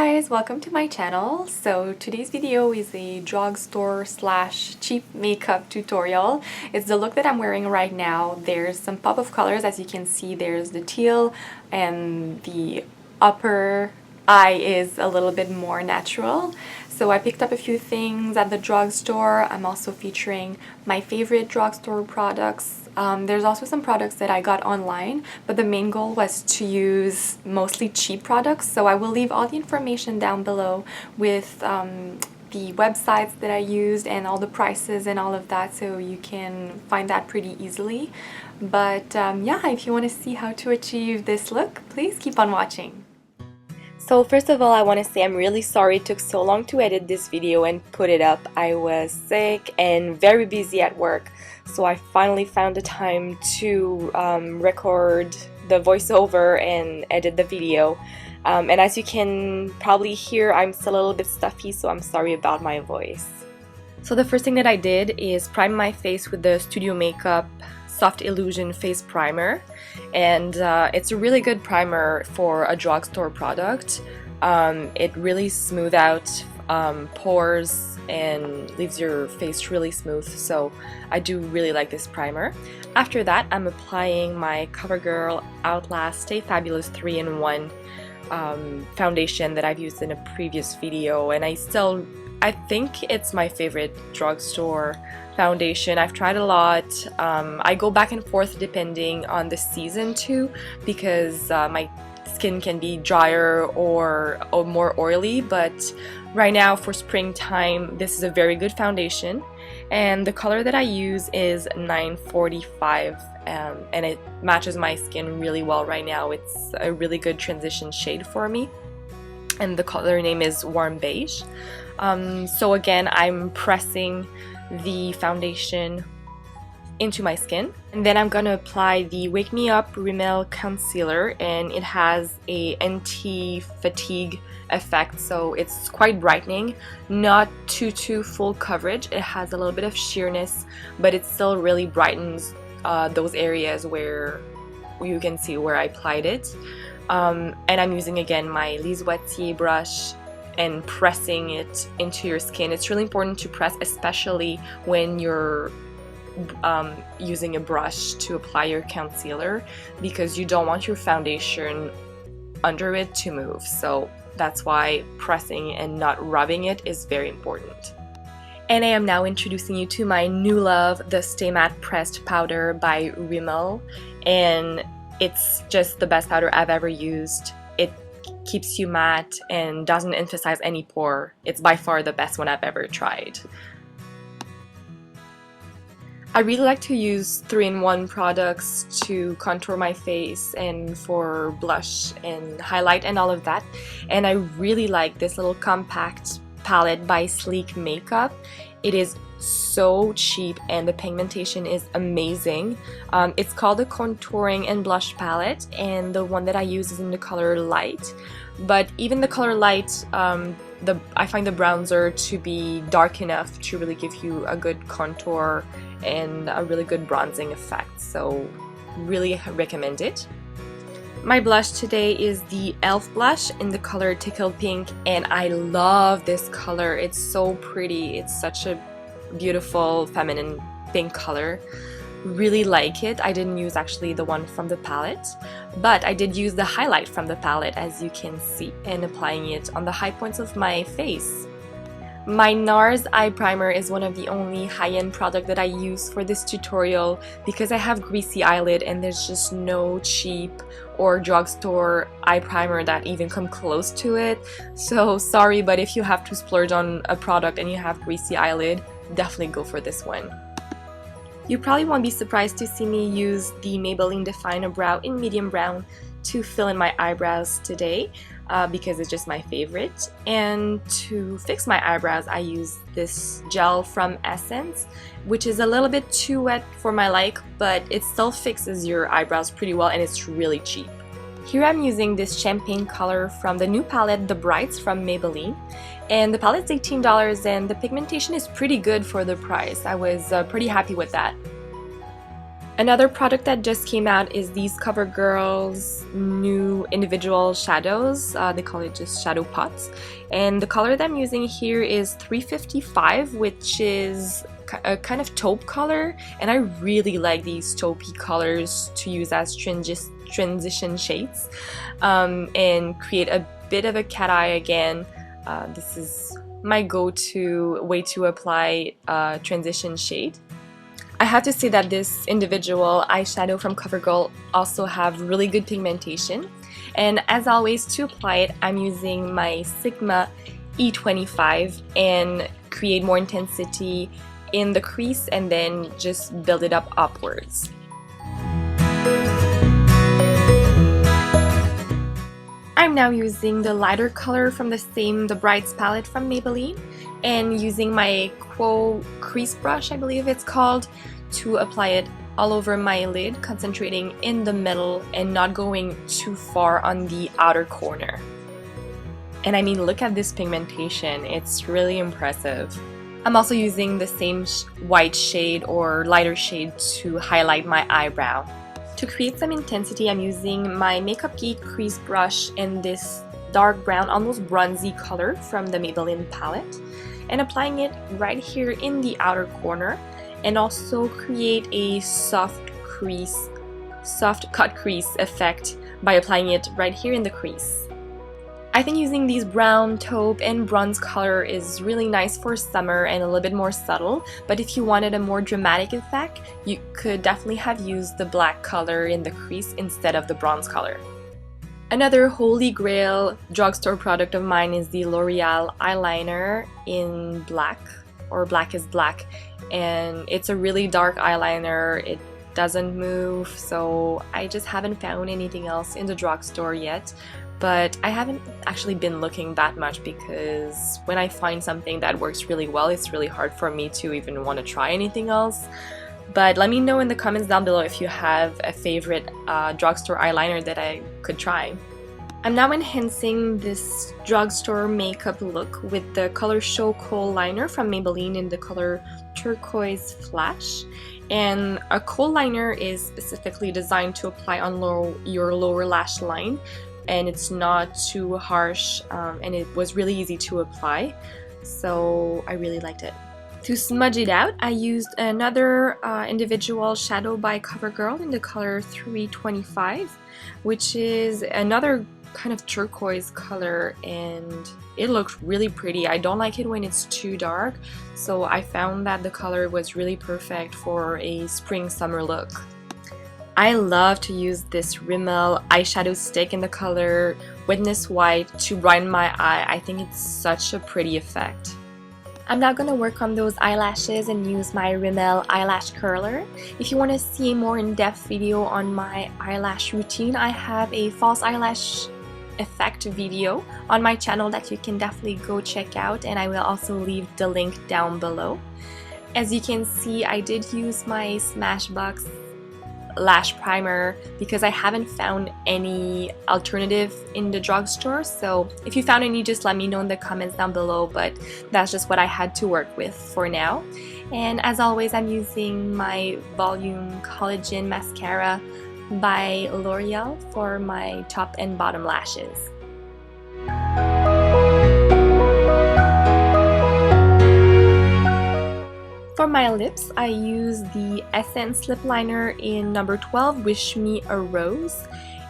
guys, welcome to my channel. So today's video is a drugstore slash cheap makeup tutorial. It's the look that I'm wearing right now. There's some pop of colors. As you can see, there's the teal and the upper eye is a little bit more natural. So I picked up a few things at the drugstore. I'm also featuring my favorite drugstore products. There's also some products that I got online, but the main goal was to use mostly cheap products. So I will leave all the information down below with the websites that I used and all the prices and all of that, so you can find that pretty easily. But yeah, if you want to see how to achieve this look, please keep on watching. So first of all, I want to say I'm really sorry it took so long to edit this video and put it up. I was sick and very busy at work, so I finally found the time to record the voiceover and edit the video. And as you can probably hear, I'm still a little bit stuffy, so I'm sorry about my voice. So the first thing that I did is prime my face with the Studio Makeup Soft Illusion Face Primer, and it's a really good primer for a drugstore product. It really smooths out pores and leaves your face really smooth, so I do really like this primer. After that, I'm applying my CoverGirl Outlast Stay Fabulous 3-in-1 foundation that I've used in a previous video, and I think it's my favorite drugstore foundation. I've tried a lot. I go back and forth depending on the season too, because my skin can be drier or more oily, but right now for springtime this is a very good foundation, and the color that I use is 945, and it matches my skin really well right now. It's a really good transition shade for me, and the color name is Warm Beige. So again, I'm pressing the foundation into my skin, and then I'm gonna apply the Wake Me Up Rimmel concealer, and it has a anti-fatigue effect, so it's quite brightening, not too full coverage. It has a little bit of sheerness, but it still really brightens those areas where you can see where I applied it. And I'm using again my Lise Wattier brush and pressing it into your skin. It's really important to press, especially when you're using a brush to apply your concealer, because you don't want your foundation under it to move. So that's why pressing and not rubbing it is very important. And I am now introducing you to my new love, the Stay Matte Pressed Powder by Rimmel, and it's just the best powder I've ever used. It keeps you matte and doesn't emphasize any pore. It's by far the best one I've ever tried. I really like to use 3-in-1 products to contour my face and for blush and highlight and all of that, and I really like this little compact palette by Sleek Makeup. It is so cheap and the pigmentation is amazing. It's called the Contouring and Blush Palette, and the one that I use is in the color Light. But even the color Light, I find the bronzer to be dark enough to really give you a good contour and a really good bronzing effect, so really recommend it. My blush today is the E.L.F. blush in the color Tickled Pink, and I love this color. It's so pretty. It's such a beautiful feminine pink color. Really like it. I didn't use actually the one from the palette, but I did use the highlight from the palette, as you can see, and applying it on the high points of my face. My Nars eye primer is one of the only high-end product that I use for this tutorial, because I have greasy eyelid and there's just no cheap or drugstore eye primer that even come close to it. So sorry, but if you have to splurge on a product and you have greasy eyelid, definitely go for this one. You probably won't be surprised to see me use the Maybelline Definer Brow in medium brown to fill in my eyebrows today, because it's just my favorite. And to fix my eyebrows, I use this gel from Essence, which is a little bit too wet for my like, but it still fixes your eyebrows pretty well, and it's really cheap. Here I'm using this champagne color from the new palette, The Brights from Maybelline, and the palette's $18 and the pigmentation is pretty good for the price. I was pretty happy with that. Another product that just came out is these CoverGirl's new individual shadows. They call it just shadow pots. And the color that I'm using here is 355, which is a kind of taupe color. And I really like these taupey colors to use as transition shades and create a bit of a cat eye again. This is my go-to way to apply transition shade. I have to say that this individual eyeshadow from CoverGirl also have really good pigmentation, and as always, to apply it I'm using my Sigma E25 and create more intensity in the crease and then just build it up upwards. I'm now using the lighter color from the Brights palette from Maybelline and using my Quo crease brush, I believe it's called, to apply it all over my lid, concentrating in the middle and not going too far on the outer corner. And I mean, look at this pigmentation, it's really impressive. I'm also using the same white shade or lighter shade to highlight my eyebrow. To create some intensity, I'm using my Makeup Geek crease brush in this dark brown, almost bronzy color from the Maybelline palette, and applying it right here in the outer corner, and also create a soft cut crease effect by applying it right here in the crease. I think using these brown, taupe, and bronze color is really nice for summer and a little bit more subtle, but if you wanted a more dramatic effect, you could definitely have used the black color in the crease instead of the bronze color. Another holy grail drugstore product of mine is the L'Oreal eyeliner in black, or black is black, and it's a really dark eyeliner. It doesn't move, so I just haven't found anything else in the drugstore yet. But I haven't actually been looking that much because when I find something that works really well, it's really hard for me to even want to try anything else. But let me know in the comments down below if you have a favorite drugstore eyeliner that I could try. I'm now enhancing this drugstore makeup look with the Color Show Kohl liner from Maybelline in the color Turquoise Flash. And a kohl liner is specifically designed to apply on your lower lash line, and it's not too harsh, and it was really easy to apply, so I really liked it. To smudge it out, I used another individual shadow by CoverGirl in the color 325, which is another kind of turquoise color, and it looks really pretty. I don't like it when it's too dark, so I found that the color was really perfect for a spring-summer look. I love to use this Rimmel eyeshadow stick in the color Witness White to brighten my eye. I think it's such a pretty effect. I'm now going to work on those eyelashes and use my Rimmel Eyelash Curler. If you want to see a more in-depth video on my eyelash routine, I have a false eyelash effect video on my channel that you can definitely go check out, and I will also leave the link down below. As you can see, I did use my Smashbox lash primer because I haven't found any alternative in the drugstore, so if you found any, just let me know in the comments down below, but that's just what I had to work with for now. And as always, I'm using my Volume Collagen Mascara by L'Oreal for my top and bottom lashes. For my lips, I use the Essence Lip Liner in number 12, Wish Me a Rose.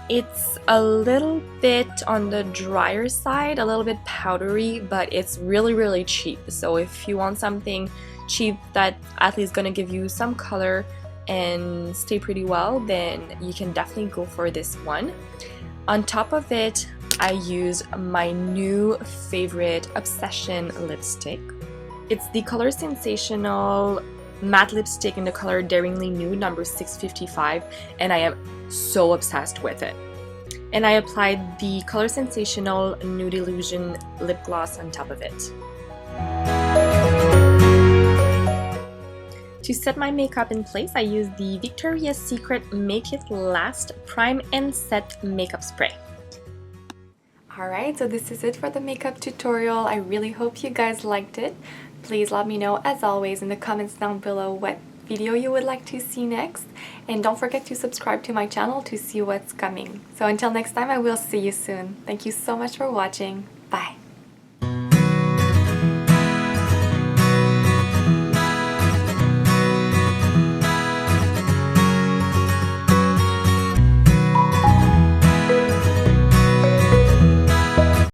It's a little bit on the drier side, a little bit powdery, but it's really cheap. So if you want something cheap that at least gonna give you some color and stay pretty well, then you can definitely go for this one. On top of it, I use my new favorite Obsession lipstick. It's the color Sensational matte lipstick in the color Daringly Nude number 655, and I am so obsessed with it. And I applied the color Sensational Nude Illusion lip gloss on top of it. To set my makeup in place, I use the Victoria's Secret Make It Last Prime and Set Makeup Spray. Alright, so this is it for the makeup tutorial. I really hope you guys liked it. Please let me know, as always, in the comments down below what video you would like to see next, and don't forget to subscribe to my channel to see what's coming. So until next time, I will see you soon. Thank you so much for watching. Bye!